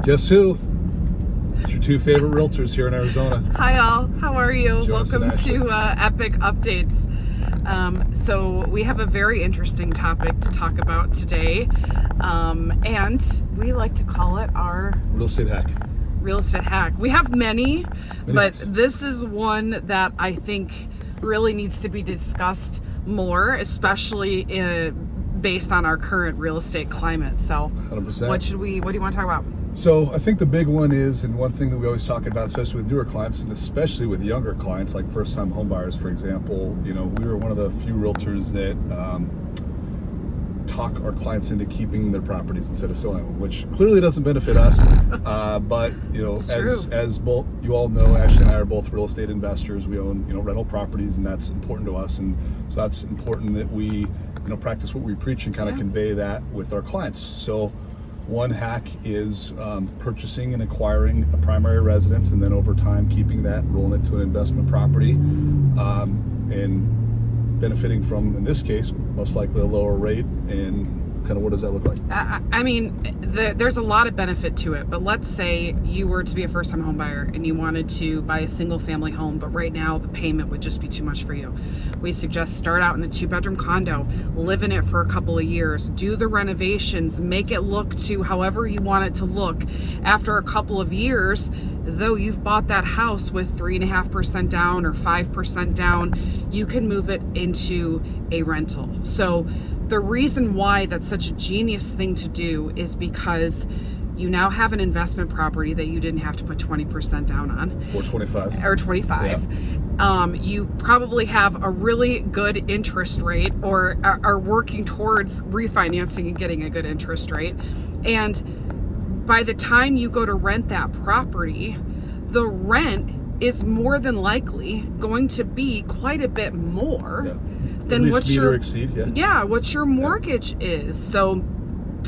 Guess who? It's your two favorite realtors here in Arizona. Hi all, how are you? Jonas and Welcome Ashley. to Epic Updates. So we have a very interesting topic to talk about today, and we like to call it our Real estate hack. real estate hack. We have many, but Yes. this is one that I think really needs to be discussed more, especially based on our current real estate climate. So 100%. what do you want to talk about? So I think the big one is, and one thing that we always talk about, especially with newer clients and especially with younger clients, like first-time homebuyers, for example, we were one of the few realtors that talk our clients into keeping their properties instead of selling them, which clearly doesn't benefit us. But It's true. as both you all know, Ashley and I are both real estate investors. We own rental properties, and that's important to us. And so that's important that we practice what we preach and kind of convey that with our clients. So one hack is purchasing and acquiring a primary residence, and then over time keeping that, rolling it to an investment property, and benefiting from, in this case, most likely a lower rate. And kind of what does that look like? I mean, there's a lot of benefit to it, but let's say you were to be a first-time home buyer and you wanted to buy a single-family home, but right now the payment would just be too much for you. We suggest start out in a 2-bedroom condo, live in it for a couple of years, do the renovations, make it look to however you want it to look. After a couple of years, though you've bought that house with 3.5% down or 5% down, you can move it into a rental. So the reason why that's such a genius thing to do is because you now have an investment property that you didn't have to put 20% down on. Or 25. Or 25. Yeah. You probably have a really good interest rate, or are working towards refinancing and getting a good interest rate. And by the time you go to rent that property, the rent is more than likely going to be quite a bit more than what your what your mortgage is. So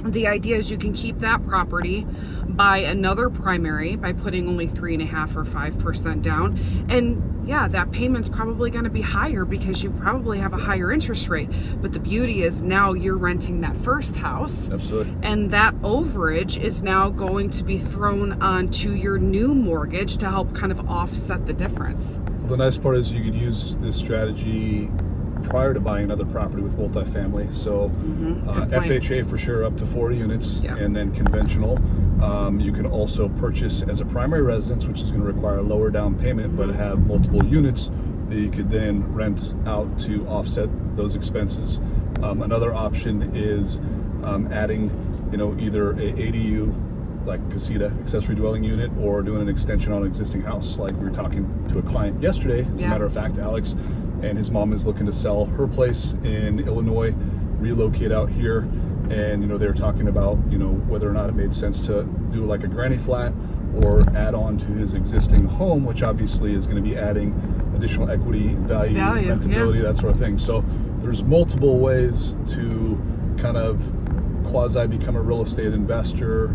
the idea is you can keep that property, buy another primary by putting only 3.5% or 5% down, and that payment's probably going to be higher because you probably have a higher interest rate. But the beauty is now you're renting that first house. Absolutely. And that overage is now going to be thrown onto your new mortgage to help kind of offset the difference. Well, the nice part is you could use this strategy prior to buying another property with multifamily. So FHA for sure, up to 4 units, and then conventional. You can also purchase as a primary residence, which is going to require a lower down payment, but have multiple units that you could then rent out to offset those expenses. Another option is adding, either a ADU, like casita, accessory dwelling unit, or doing an extension on an existing house. Like we were talking to a client yesterday, as a matter of fact, Alex, and his mom is looking to sell her place in Illinois, relocate out here, and they were talking about whether or not it made sense to do like a granny flat or add on to his existing home, which obviously is going to be adding additional equity, value, rentability, that sort of thing. So there's multiple ways to kind of quasi become a real estate investor,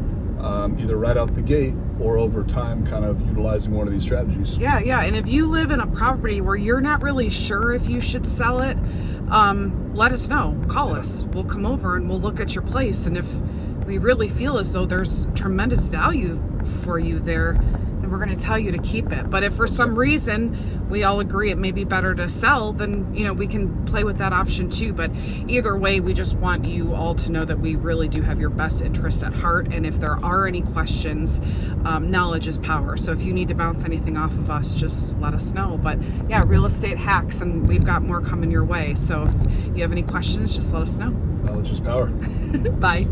either right out the gate or over time kind of utilizing one of these strategies. And if you live in a property where you're not really sure if you should sell it, let us know. Call us. We'll come over and we'll look at your place, and if we really feel as though there's tremendous value for you there, then we're going to tell you to keep it. But if for some reason we all agree it may be better to sell, then we can play with that option too. But either way, we just want you all to know that we really do have your best interest at heart. And if there are any questions, knowledge is power. So if you need to bounce anything off of us, just let us know. But real estate hacks, and we've got more coming your way. So if you have any questions, just let us know. Knowledge is power. Bye.